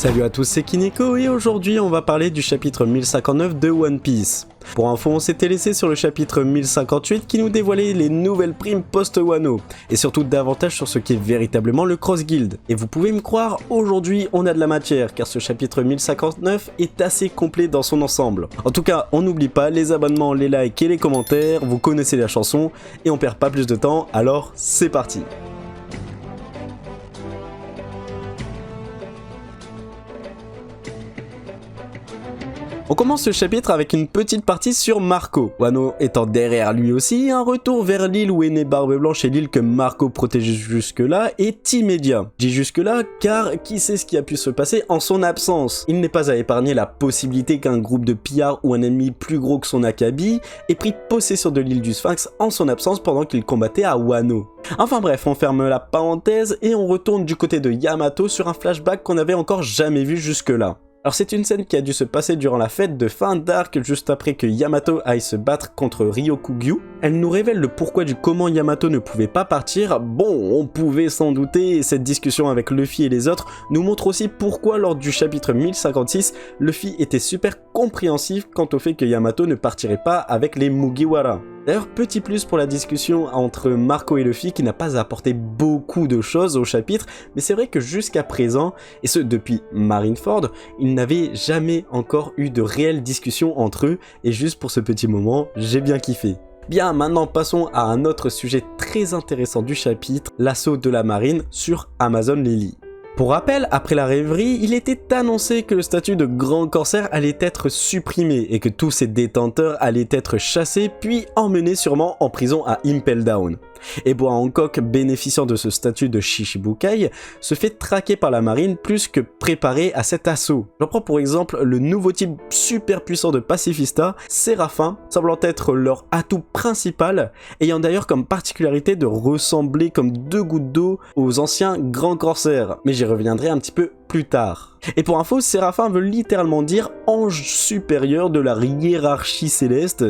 Salut à tous, c'est Kineko et aujourd'hui on va parler du chapitre 1059 de One Piece. Pour info, on s'était laissé sur le chapitre 1058 qui nous dévoilait les nouvelles primes post-Wano et surtout davantage sur ce qu'est véritablement le Cross Guild. Et vous pouvez me croire, aujourd'hui on a de la matière car ce chapitre 1059 est assez complet dans son ensemble. En tout cas, on n'oublie pas les abonnements, les likes et les commentaires, vous connaissez la chanson et on perd pas plus de temps, alors c'est parti. On commence ce chapitre avec une petite partie sur Marco, Wano étant derrière lui aussi, un retour vers l'île où est né Barbe Blanche et l'île que Marco protégeait jusque-là est immédiat. Je dis jusque-là car qui sait ce qui a pu se passer en son absence. Il n'est pas à épargner la possibilité qu'un groupe de pillards ou un ennemi plus gros que son Akabi ait pris possession de l'île du Sphinx en son absence pendant qu'il combattait à Wano. Enfin bref, on ferme la parenthèse et on retourne du côté de Yamato sur un flashback qu'on n'avait encore jamais vu jusque-là. Alors c'est une scène qui a dû se passer durant la fête de fin d'arc juste après que Yamato aille se battre contre Ryokugyu. Elle nous révèle le pourquoi du comment Yamato ne pouvait pas partir. Bon, on pouvait s'en douter et cette discussion avec Luffy et les autres nous montre aussi pourquoi lors du chapitre 1056, Luffy était super compréhensif quant au fait que Yamato ne partirait pas avec les Mugiwara. D'ailleurs, petit plus pour la discussion entre Marco et Luffy qui n'a pas apporté beaucoup de choses au chapitre, mais c'est vrai que jusqu'à présent, et ce depuis Marineford, ils n'avaient jamais encore eu de réelle discussion entre eux, et juste pour ce petit moment, j'ai bien kiffé. Bien, maintenant passons à un autre sujet très intéressant du chapitre, l'assaut de la marine sur Amazon Lily. Pour rappel, après la rêverie, il était annoncé que le statut de grand corsaire allait être supprimé et que tous ses détenteurs allaient être chassés puis emmenés sûrement en prison à Impel Down. Et Boa Hancock, bénéficiant de ce statut de Shichibukai, se fait traquer par la marine plus que préparé à cet assaut. J'en prends pour exemple le nouveau type super puissant de pacifista, Séraphin, semblant être leur atout principal, ayant d'ailleurs comme particularité de ressembler comme deux gouttes d'eau aux anciens grands corsaires, mais j'y reviendrai un petit peu plus tard. Et pour info, Séraphin veut littéralement dire ange supérieur de la hiérarchie céleste,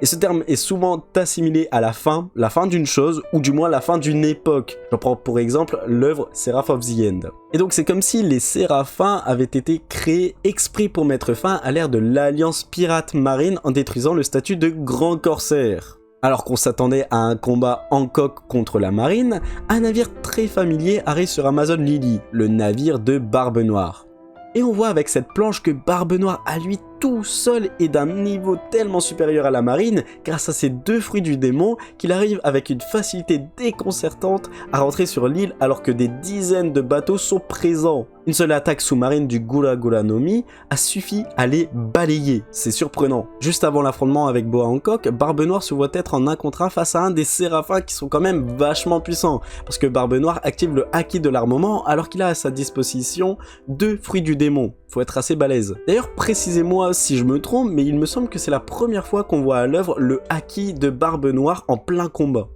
et ce terme est souvent assimilé à la fin d'une chose, ou du moins la fin d'une époque. J'en prends pour exemple l'œuvre Seraph of the End. Et donc c'est comme si les Séraphins avaient été créés exprès pour mettre fin à l'ère de l'alliance pirate marine en détruisant le statut de grand corsaire. Alors qu'on s'attendait à un combat Hancock contre la marine, un navire très familier arrive sur Amazon Lily, le navire de Barbe Noire. Et on voit avec cette planche que Barbe Noire à lui tout seul est d'un niveau tellement supérieur à la marine grâce à ces deux fruits du démon qu'il arrive avec une facilité déconcertante à rentrer sur l'île alors que des dizaines de bateaux sont présents. Une seule attaque sous-marine du Gura Gura no Mi a suffi à les balayer, c'est surprenant. Juste avant l'affrontement avec Boa Hancock, Barbe Noire se voit être en 1 contre 1 face à un des Séraphins qui sont quand même vachement puissants, parce que Barbe Noire active le Haki de l'armement alors qu'il a à sa disposition 2 fruits du démon. Faut être assez balèze. D'ailleurs, précisez-moi si je me trompe, mais il me semble que c'est la première fois qu'on voit à l'œuvre le Haki de Barbe Noire en plein combat.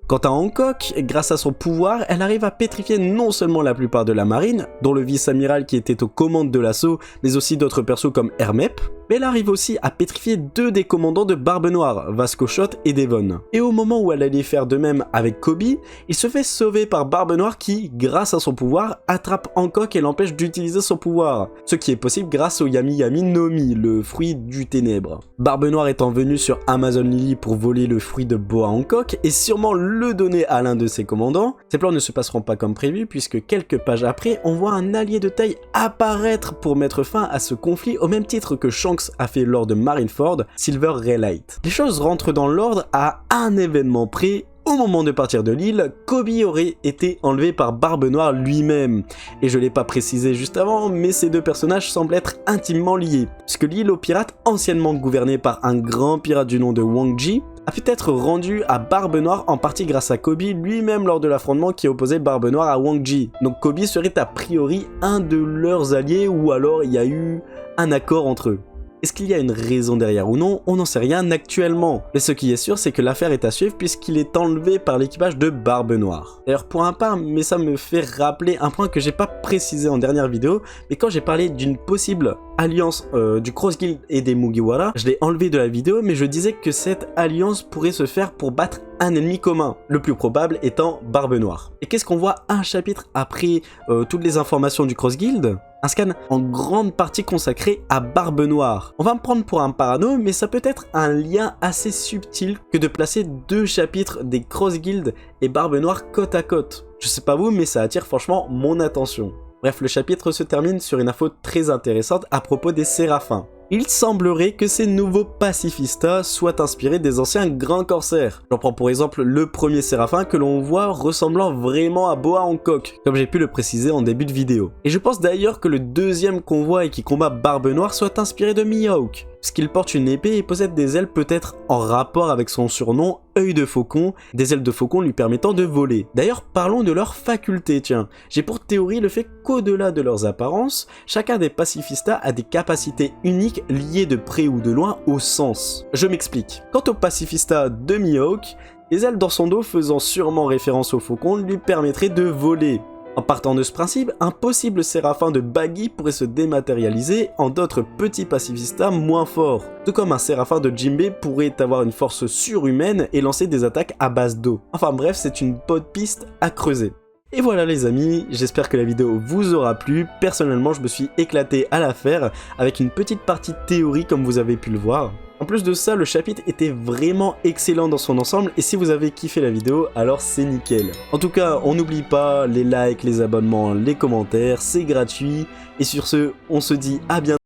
Quant à Hancock, grâce à son pouvoir, elle arrive à pétrifier non seulement la plupart de la marine, dont le vice-amiral qui était aux commandes de l'assaut, mais aussi d'autres persos comme Hermep, mais elle arrive aussi à pétrifier 2 des commandants de Barbe Noire, Vasco Shot et Devon. Et au moment où elle allait faire de même avec Kobe, il se fait sauver par Barbe Noire qui, grâce à son pouvoir, attrape Hancock et l'empêche d'utiliser son pouvoir, ce qui est possible grâce au Yami Yami no Mi, le fruit du ténèbre. Barbe Noire étant venue sur Amazon Lily pour voler le fruit de Boa Hancock et sûrement le donner à l'un de ses commandants, ces plans ne se passeront pas comme prévu puisque quelques pages après, on voit un allié de taille apparaître pour mettre fin à ce conflit au même titre que Shanks a fait lors de Marineford, Silver Raylight. Les choses rentrent dans l'ordre à un événement près. Au moment de partir de l'île, Kobe aurait été enlevé par Barbe Noire lui-même. Et je l'ai pas précisé juste avant, mais ces deux personnages semblent être intimement liés, puisque l'île aux pirates, anciennement gouvernée par un grand pirate du nom de Wang Ji, a pu être rendue à Barbe Noire en partie grâce à Kobe lui-même lors de l'affrontement qui opposait Barbe Noire à Wang Ji. Donc Kobe serait a priori un de leurs alliés ou alors il y a eu un accord entre eux. Est-ce qu'il y a une raison derrière ou non? On n'en sait rien actuellement. Mais ce qui est sûr, c'est que l'affaire est à suivre puisqu'il est enlevé par l'équipage de Barbe Noire. D'ailleurs, point à part, mais ça me fait rappeler un point que j'ai pas précisé en dernière vidéo, mais quand j'ai parlé d'une possible alliance du Cross Guild et des Mugiwara, je l'ai enlevé de la vidéo, mais je disais que cette alliance pourrait se faire pour battre un ennemi commun, le plus probable étant Barbe Noire. Et qu'est-ce qu'on voit un chapitre après toutes les informations du Cross Guild? Un scan en grande partie consacré à Barbe Noire. On va me prendre pour un parano, mais ça peut être un lien assez subtil que de placer 2 chapitres des Cross Guild et Barbe Noire côte à côte. Je sais pas vous, mais ça attire franchement mon attention. Bref, le chapitre se termine sur une info très intéressante à propos des Séraphins. Il semblerait que ces nouveaux pacifistas soient inspirés des anciens grands corsaires. J'en prends pour exemple le premier Séraphin que l'on voit ressemblant vraiment à Boa Hancock, comme j'ai pu le préciser en début de vidéo. Et je pense d'ailleurs que le deuxième convoi qui combat Barbe Noire soit inspiré de Mihawk, puisqu'il porte une épée et possède des ailes peut-être en rapport avec son surnom Œil de Faucon, des ailes de faucon lui permettant de voler. D'ailleurs, parlons de leurs facultés, tiens. J'ai pour théorie le fait qu'au-delà de leurs apparences, chacun des pacifistas a des capacités uniques liées de près ou de loin au sens. Je m'explique. Quant au pacifista de Mihawk, les ailes dans son dos faisant sûrement référence au faucon lui permettraient de voler. En partant de ce principe, un possible séraphin de Baggy pourrait se dématérialiser en d'autres petits pacifistas moins forts, tout comme un séraphin de Jinbe pourrait avoir une force surhumaine et lancer des attaques à base d'eau. Enfin bref, c'est une bonne piste à creuser. Et voilà les amis, j'espère que la vidéo vous aura plu. Personnellement, je me suis éclaté à la faire avec une petite partie théorie comme vous avez pu le voir. En plus de ça, le chapitre était vraiment excellent dans son ensemble et si vous avez kiffé la vidéo, alors c'est nickel. En tout cas, on n'oublie pas les likes, les abonnements, les commentaires, c'est gratuit. Et sur ce, on se dit à bientôt.